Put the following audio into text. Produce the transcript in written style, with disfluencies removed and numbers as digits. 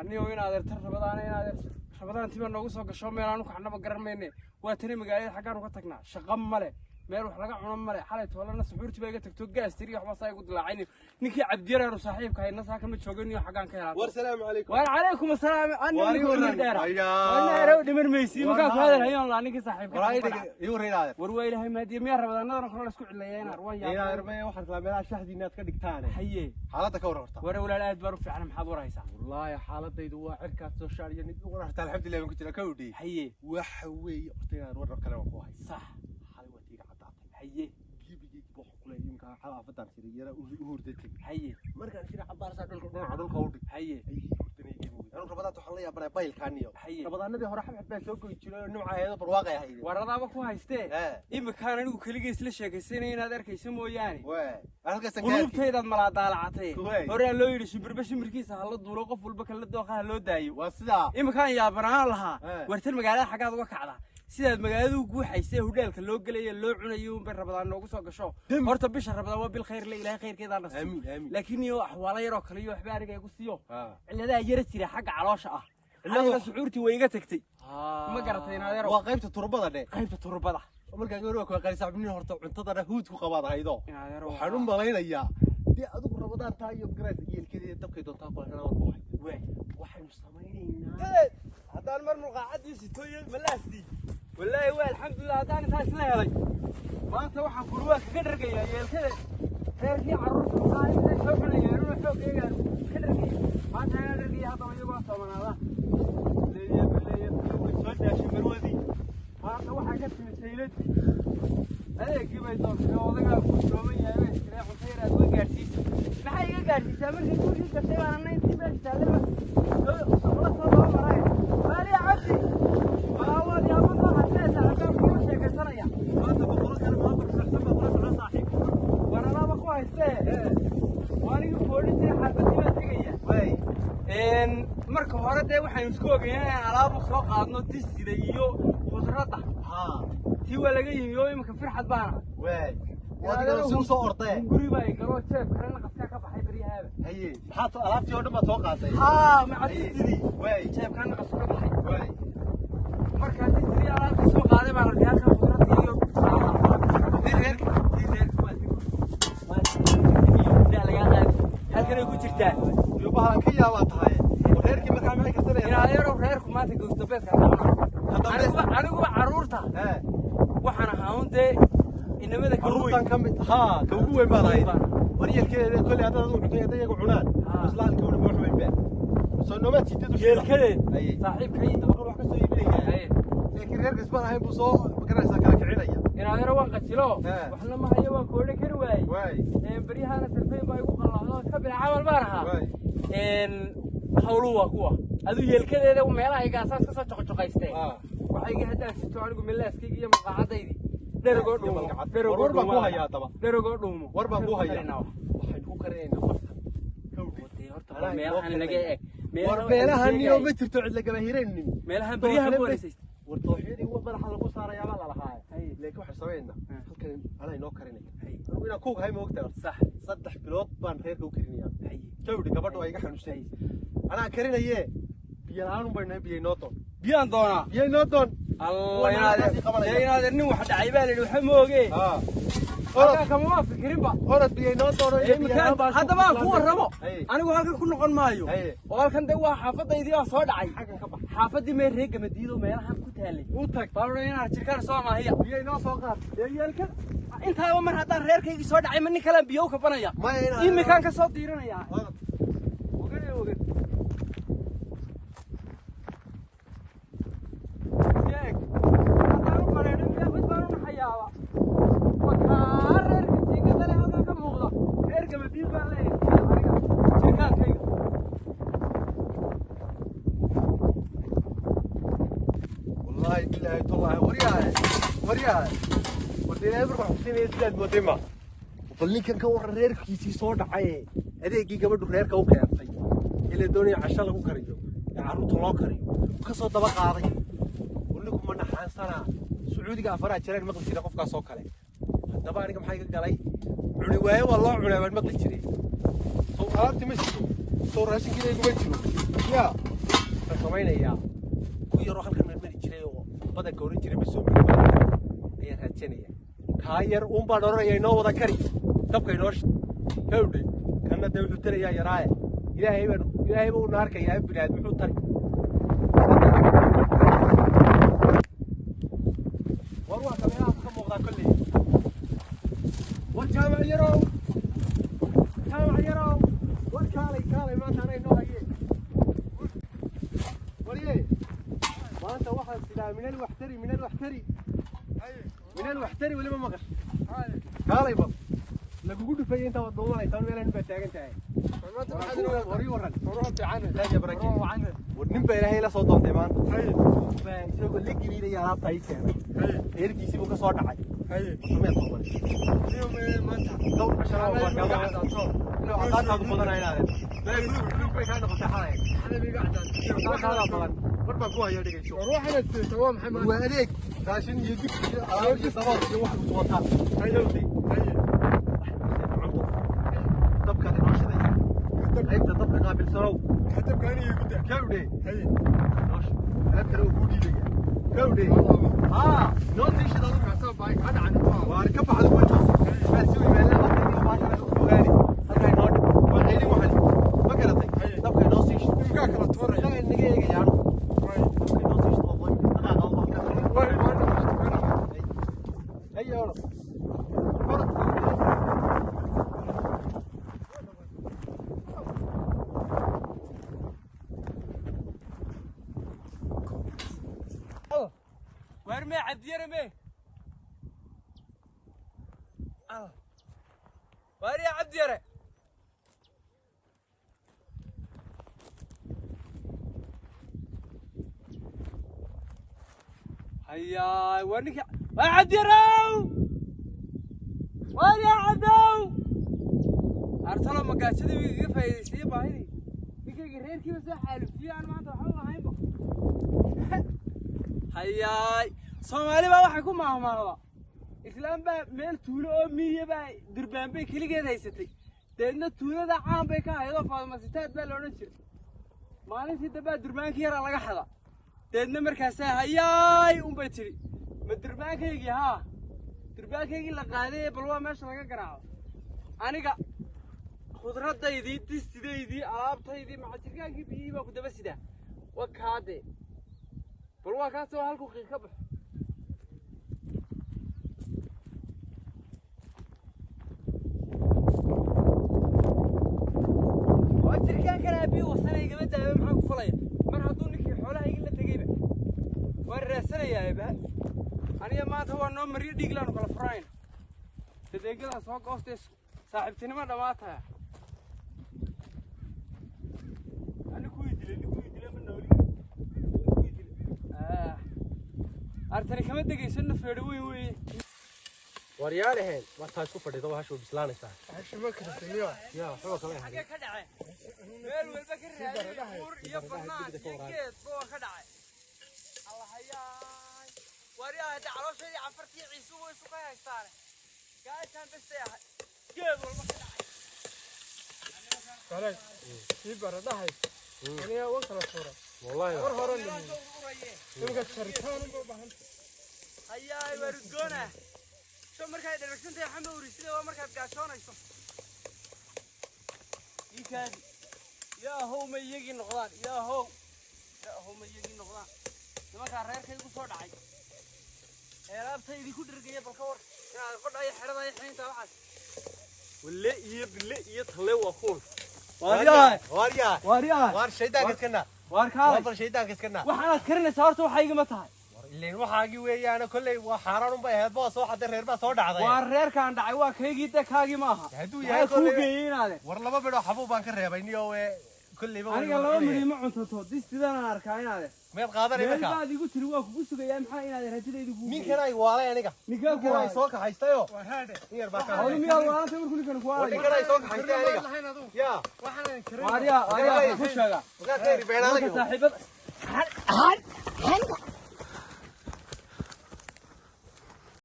أني وين هذا رمضان هذا رمضان تبى نوصل قشوا ميلانو كحنا بقرن مني واتني مقايد حقنا وقتكنا شقم مله ميل وحلقة عنا مله حالة والله الناس حورتي بقى تكتوجا استريح وحبصا يقول لا عيني نكي عبدير أنا صاحبك هاي الناس هاكم تشوجني وحقان كهلا والسلام عليكم وعليكم السلام أنا وعليكم دارا أيوة أنا أروح من ميسي مكان هذا هي الله نكي صاحبك رايدك يوري هذا وروي له ما دي مير رمضان نظر نخلص نسكت على ينا روي يا ربي واحد لا ملا شهدي إنها تكدك تاني حيه حالتك ورورتا ولا لا أدبر في عالم حضور هيسا والله يا حالتي دوا عركات سوشيال يعني ورحت الحمد لله كنت كودي حيه وحوي أختي ورا كلام أخوي صح حلوتي عطاتي حيه جيبي بوح كل يوم كان حلا فتان سريرة وهردتي حيه مركان سير عبارة عدل كودي حيه أي هردني جيبوي أنا ربضات وحليا برا بايل كانيو حيه ربضان ندي هراح بحب سوق يشيلوا النوع هذا برواقع هيدا ورضا بكو هايستي إما كان أنا كليجيس ليش كيسين هنا ذاك يسمو يعني أنا قصدك قلوب تيدا ملا دالعتي هورا لو يري شمر كيس هلا دولو قف والبك هلا دوقها لو دايو واسدا إما كان يا بنان لها ورتل مقالة حاجات وكعلها سيد مقالة وجو حيسه هودالك لو قلي لو عنا يوم بربضان لو قصوا قشوا هرت بيش ربضان وبالخير لا إله خير كذا نص لكن يو حوالي يروك ليو حبارك يقصيو إلا ذا يرتي حق علاشه إلا سعورتي ويجا تكتي ما قرأتين هذا وقيمة التربة ده قيمة التربة marka garoog ka qali saabni horta cuntada huud ku qabaadaydo waxaan u maleeynaya di adigu rabadaan taayo gareed yeelkeeda dabkay doontaa qolkana way waxaan sameeynaa hadaan mar muqaacadii sitooyo malaasti wallahi waa alxamdulillah hadaan taas la helay maanta waxaan kurwa kaga dhargaya yeelkeeda reerkii carruurta qaayay soo xunayeen inuu xoog eegaan ka dhargaya maanta ana dhargaya hadda iyagu soomanaada leeyahay way soo daashay marwadi maanta waxaa ka timid saylad adeegii bay doontay odagaa ku sooman yahay iskale xunteer aad uga gaarsiisay maxay iga gaarsiisaa markii gurigii gashay baan anna intii meesha taallaba la soo maray maali cabdi waawad yaa ma qaxaysa halkaan ku sheekaysanaya maanta boqol kale ma farxsan ma qala saaxiib waralaba ku haystee waanigu booliska xaafadii baa tegaya marka hore dee waxaan isku ogeeyay inaan alaab soo qaadno disida iyo khudradda tii waa laga yimiyo imika firxad baana wadiga soo soo ortay guri baa galo jeeb kana qaskaa ka baxay bariyahaaba haye maxaad alaabtii oo dhan baad soo qaaday ma disidii jeeb kana qaskaa ka baxay marka disidii alaabtii soo qaaday baan arkay halkan khudradda iyo halkan ay ku jirtaan iyo bahalan ka yaabaa tahay reerkii markaa maxay ka sameeyaan inaayaro reerku maanta gowdabeedka anigu carruurta waxaan ahaa dee inamada carruurtan ka mid ka ugu weyn baan ahayd waryeelkeeda kulli hadda uu cunto yaday iyagu cunaan islaamka uu wax weyn baa soo nooma tiidadu yeelkadeed saaxiibkay dabaqo wax ka soo iibinaya laakiin reerkiis baan ahayn buu soo magaraysa kala kicinaya inaayaro waan qajilo waxna ma hayo waan koodhe kari waayey baryahaana sarfay baa igu qalaacdo ka bil camal baan ahaa hawlu waa kuwa adu yeelkadeeda meelaha igaasaas ka soo joqojoqaystay waxay iga hadaan sito anigu milaaskayga iyo maqaacadaydi dheragoo dhuumo war baan ku hayaa daba dheragoo dhuumo war baan ku hayaa waxaan ku kareynaa horta meelahan laga eeg war meelahan niyo ma jirto cid laga hireenin meelahan bariyaha boolisays war tooxidii waa madaxa lagu saarayaa baa la lahaa laakiin waxa sameeyna halkan ana inoo karinay anigu ina kuug hay ma ogtahay sax 3 bilood baan reerka u karinayaa jawdi gabadhu ay iga xanuunsay ana karinaye biyaan u baynay biyo noo doon biyaan doona biyo noo doon الله ينادي إنه واحد عيبان اللي وحموجي أنا كمان فكرين بقى أرد بينات هذا ما هو الربع أنا أقول هذا كله قن مايو وقال كان ده حافظ يدي أصعد عي حافظ دي من ريق مدينه ما يرحم كتالي وتك طالعين تركان سوا ما هي بينات صغار يا الكل أنت هو من هذا ريق كي يصعد عي مني كلام بيوك بنايا إيه مكان كصوت ديرنا يا وقول والله بالله والله وريها ودينا بربع حسين يزداد وديما وفلني كان كور ريرك يسي soo dhacay adeegii gabadhu reerka u keentay ilaa doonay casho lagu kariyo carruurta loo kariyo ka soo daba qaaday waligu ma naxansana sacuudiga afara jireen maqli jiray qofkaas oo kale hadaba aniga maxay ka galay cuni waaye waa loo cunay baan maqli jiray soo alaabti ma soo raashinkiina igu ma jiro ya samaynayaa ku yaroo halkan mari jiray oo badanka oran jiray masoo miri ayaan raadsanaya kaa yar uun baan oranaya inoo wada kari dabka inoo hawdhe kana dee wuxuu tarayaa yaraaye ilaahay baa una arkayaa binaad muxuu tari war waa kameelaha ka muuqdaa kolley war jaamac yarow war kaalay maanta anay noo hayeen warye maanta waxaan sidaa min alwaxtari weliba maqash kaalay bal lagugu dhufayay intaa wad doomanaysaa meelaan baa taagan tahay wari waran laaja barakin war nin baa ilaahay la soo doontay maanta isagoo la geliinaya alaabta ay keenay eerkiisii buu ka soo dhacay meel toban maanta dhowr casharo baa cadaantaadu badanaa inaadeen bay kaa noqotay xalay cadaantaada badan war baan ku hayo dhegayso waxaad siisay waa maxay waa adeeg raashin iyo dib iyo alaab iyo sabool iyo wax ku wataa hayowday dabkaad inoo shidaysa qaybta dabka qaabilsanow dabka aniga gudda kawdhe alaabtana uu kuu dhiibaya kawdhe noo sii shida waar ka baxda weytaas maad si weymaanla hadayniyo baashana u fogaani halkaa inoo dhig waa ceylin waxan ma garatay dabka inoo sii shid imkaa kala tuuraya isaga inaga eegayaano dabka inoo sii shid waa qoymi dhaqaaqa oo halkaa haye orod وارمي عديره مي واري عديره هيا وانك عديره واري عدو ارسلوا مقاشدي ويغي فايديسي باهيني بيكي ريركي بس حالفي انا ما انت waxba ahaynba hayaay Soomaaliba waxa ku maahmaahda islaam baa meel tuulo oo miyiga baa dirbaan bay kaligeed haysatay deedna tuulada caan bay ka haydo faadmasitaad baa loolan jiray maalintii dabaa dirbaankii yara laga xada deedna markaas hayaay bay tiri ma dirbaankaygi dirbaankaygi la qaaday bal waa meesha laga garaaco aniga khudradaydii distidaydii alaabtaydii macajirkaankii biyihii baa ku daba sidaa wakaade bal waa kaas oo halku qiiq ka baxo wajirkaan kana biyo wasanay gaba daabay maxaa ku falaya mar hadduu ninkii xoolaha iga la tagayba waan raasanayaa ba aniga maanta waa noo mariyo dhiiglaanu kala furayna dadeegada soo goostay saaxiibtinimo dhamaataya anigu dilay ma nooli artani kama degaysanna feedho weyn weeye waryaalaheen martaa isku fadhido waxaa bislaanaysaa xashimo kala sameeyo yaa waxba kale xagee ka dhacay meel walba ka raadiyay buur iyo banaan iyo geed boo ka dhacay allah hayaay waryaa dacalooshay afartii ciisu way isu ka haystaan gaashan bistay geed walba ka dhacay kale baradahay aniga waan kala furay wallahi war hore nimka sharitaan u baahan hayaay wargoona soo markay dheregsantahay xamawri sida waa markaad gaashoonayso iikaadi yaa how ma iyagii noqdaan yaa how ma iyagii noqdaan nimankaa reerkaygu soo dhacay eelaabtaydii ku dhirgaya balka war inaad qodhayo xeradaya xeyntaa waxaas wille iyo bille iyo talle waa kuwan waaryahay waar shaydaanka iskana waar kaalay bal shaydaanka iskana waxaad karinaysaa horta waxa igama tahay ileen waxaagii weeyaan kolley waa xaaraan un bay ahayd boo soo xaday reer baa soo dhacday waa reerkaan dhacay waa kaygii kaagii ma aha hadduu yahay ku geeyinaade war laba bidho xabuu baan ka reebay niyo kolleyba aniga laba midii ma cuntato distidan arkaa inaade meed qaadanay markaa meelbaad igu tiri waa kugu sugayaa maxaa inaad rajadaydu kugu ninkan ay waalay aniga ninkan ay soo kaxaystayo waa haade yar baa ka hawlu miyaa waalanta markuu ninkan ku waalay ninkan ay soo kaxaystay aniga yaa waxaan karin waaryaa ku sheega waxa ka ribeenaday saaxiibada